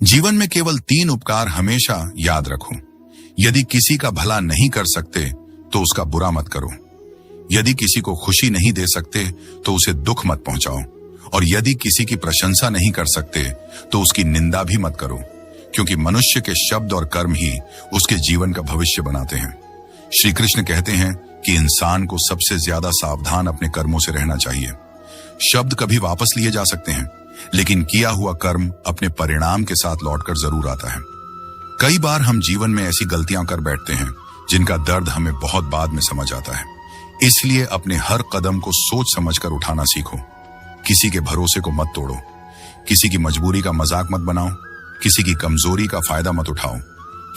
जीवन में केवल 3 उपकार हमेशा याद रखो। यदि किसी का भला नहीं कर सकते तो उसका बुरा मत करो। यदि किसी को खुशी नहीं दे सकते तो उसे दुख मत पहुंचाओ। और यदि किसी की प्रशंसा नहीं कर सकते तो उसकी निंदा भी मत करो, क्योंकि मनुष्य के शब्द और कर्म ही उसके जीवन का भविष्य बनाते हैं। श्री कृष्ण कहते हैं कि इंसान को सबसे ज्यादा सावधान अपने कर्मों से रहना चाहिए। शब्द कभी वापस लिए जा सकते हैं, लेकिन किया हुआ कर्म अपने परिणाम के साथ लौटकर जरूर आता है। कई बार हम जीवन में ऐसी गलतियां कर बैठते हैं जिनका दर्द हमें बहुत बाद में समझ आता है। इसलिए अपने हर कदम को सोच समझकर उठाना सीखो। किसी के भरोसे को मत तोड़ो, किसी की मजबूरी का मजाक मत बनाओ, किसी की कमजोरी का फायदा मत उठाओ,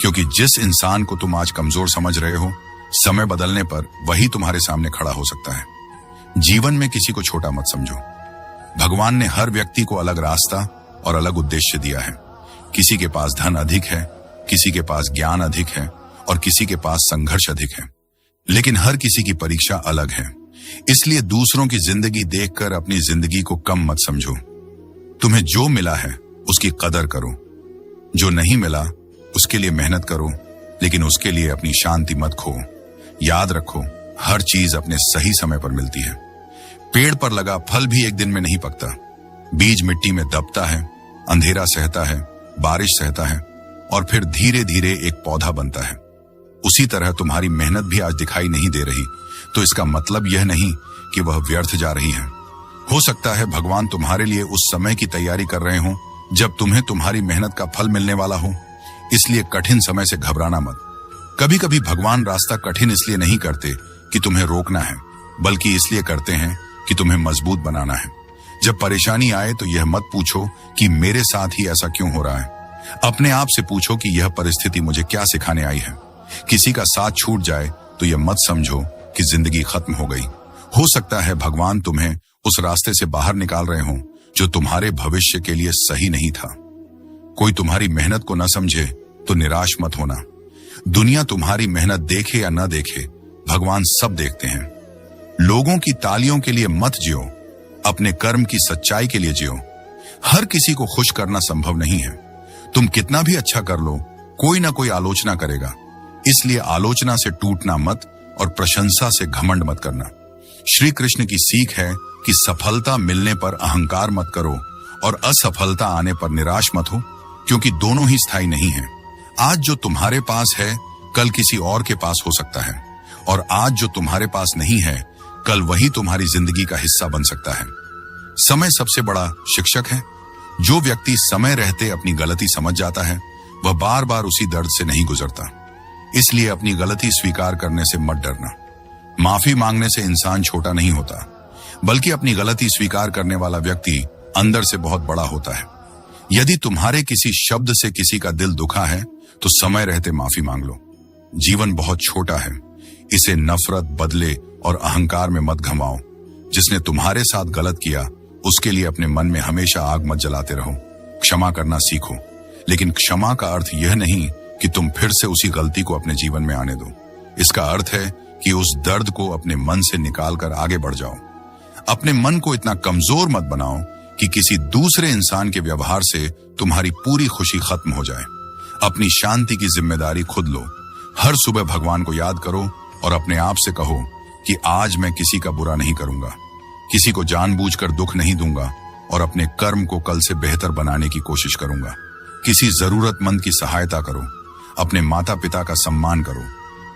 क्योंकि जिस इंसान को तुम आज कमजोर समझ रहे हो, समय बदलने पर वही तुम्हारे सामने खड़ा हो सकता है। जीवन में किसी को छोटा मत समझो। भगवान ने हर व्यक्ति को अलग रास्ता और अलग उद्देश्य दिया है। किसी के पास धन अधिक है, किसी के पास ज्ञान अधिक है और किसी के पास संघर्ष अधिक है, लेकिन हर किसी की परीक्षा अलग है। इसलिए दूसरों की जिंदगी देखकर अपनी जिंदगी को कम मत समझो। तुम्हें जो मिला है उसकी कदर करो, जो नहीं मिला उसके लिए मेहनत करो, लेकिन उसके लिए अपनी शांति मत खो। याद रखो, हर चीज अपने सही समय पर मिलती है। पेड़ पर लगा फल भी एक दिन में नहीं पकता। बीज मिट्टी में दबता है, अंधेरा सहता है, बारिश सहता है और फिर धीरे धीरे एक पौधा बनता है। उसी तरह तुम्हारी मेहनत भी आज दिखाई नहीं दे रही तो इसका मतलब यह नहीं कि वह व्यर्थ जा रही है। हो सकता है भगवान तुम्हारे लिए उस समय की तैयारी कर रहे हो जब तुम्हें तुम्हारी मेहनत का फल मिलने वाला हो। इसलिए कठिन समय से घबराना मत। कभी कभी भगवान रास्ता कठिन इसलिए नहीं करते कि तुम्हें रोकना है, बल्कि इसलिए करते हैं कि तुम्हें मजबूत बनाना है। जब परेशानी आए तो यह मत पूछो कि मेरे साथ ही ऐसा क्यों हो रहा है। अपने आप से पूछो कि यह परिस्थिति मुझे क्या सिखाने आई है। किसी का साथ छूट जाए तो यह मत समझो कि जिंदगी खत्म हो गई। हो सकता है भगवान तुम्हें उस रास्ते से बाहर निकाल रहे हो जो तुम्हारे भविष्य के लिए सही नहीं था। कोई तुम्हारी मेहनत को न समझे तो निराश मत होना। दुनिया तुम्हारी मेहनत देखे या न देखे, भगवान सब देखते हैं। लोगों की तालियों के लिए मत जियो, अपने कर्म की सच्चाई के लिए जियो। हर किसी को खुश करना संभव नहीं है। तुम कितना भी अच्छा कर लो, कोई ना कोई आलोचना करेगा। इसलिए आलोचना से टूटना मत और प्रशंसा से घमंड मत करना। श्री कृष्ण की सीख है कि सफलता मिलने पर अहंकार मत करो और असफलता आने पर निराश मत हो, क्योंकि दोनों ही स्थायी नहीं हैं। आज जो तुम्हारे पास है कल किसी और के पास हो सकता है, और आज जो तुम्हारे पास नहीं है कल वही तुम्हारी जिंदगी का हिस्सा बन सकता है। समय सबसे बड़ा शिक्षक है। जो व्यक्ति समय रहते अपनी गलती समझ जाता है, वह बार बार उसी दर्द से नहीं गुजरता। इसलिए अपनी गलती स्वीकार करने से मत डरना। माफी मांगने से इंसान छोटा नहीं होता, बल्कि अपनी गलती स्वीकार करने वाला व्यक्ति अंदर से बहुत बड़ा होता है। यदि तुम्हारे किसी शब्द से किसी का दिल दुखा है तो समय रहते माफी मांग लो। जीवन बहुत छोटा है, इसे नफरत, बदले और अहंकार में मत घमाओ। जिसने तुम्हारे साथ गलत किया उसके लिए अपने मन में हमेशा आग मत जलाते रहो। क्षमा करना सीखो, लेकिन क्षमा का अर्थ यह नहीं कि तुम फिर से उसी गलती को अपने जीवन में आने दो। इसका अर्थ है कि उस दर्द को अपने मन से निकालकर आगे बढ़ जाओ। अपने मन को इतना कमजोर मत बनाओ कि किसी दूसरे इंसान के व्यवहार से तुम्हारी पूरी खुशी खत्म हो जाए। अपनी शांति की जिम्मेदारी खुद लो। हर सुबह भगवान को याद करो और अपने आप से कहो कि आज मैं किसी का बुरा नहीं करूंगा, किसी को जानबूझकर दुख नहीं दूंगा और अपने कर्म को कल से बेहतर बनाने की कोशिश करूंगा। किसी जरूरतमंद की सहायता करो, अपने माता पिता का सम्मान करो,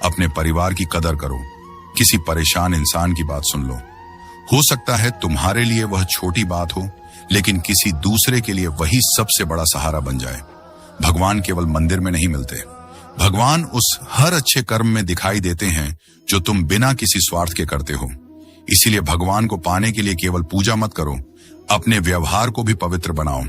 अपने परिवार की कदर करो, किसी परेशान इंसान की बात सुन लो। हो सकता है तुम्हारे लिए वह छोटी बात हो, लेकिन किसी दूसरे के लिए वही सबसे बड़ा सहारा बन जाए। भगवान केवल मंदिर में नहीं मिलते, भगवान उस हर अच्छे कर्म में दिखाई देते हैं जो तुम बिना किसी स्वार्थ के करते हो। इसीलिए भगवान को पाने के लिए केवल पूजा मत करो, अपने व्यवहार को भी पवित्र बनाओ।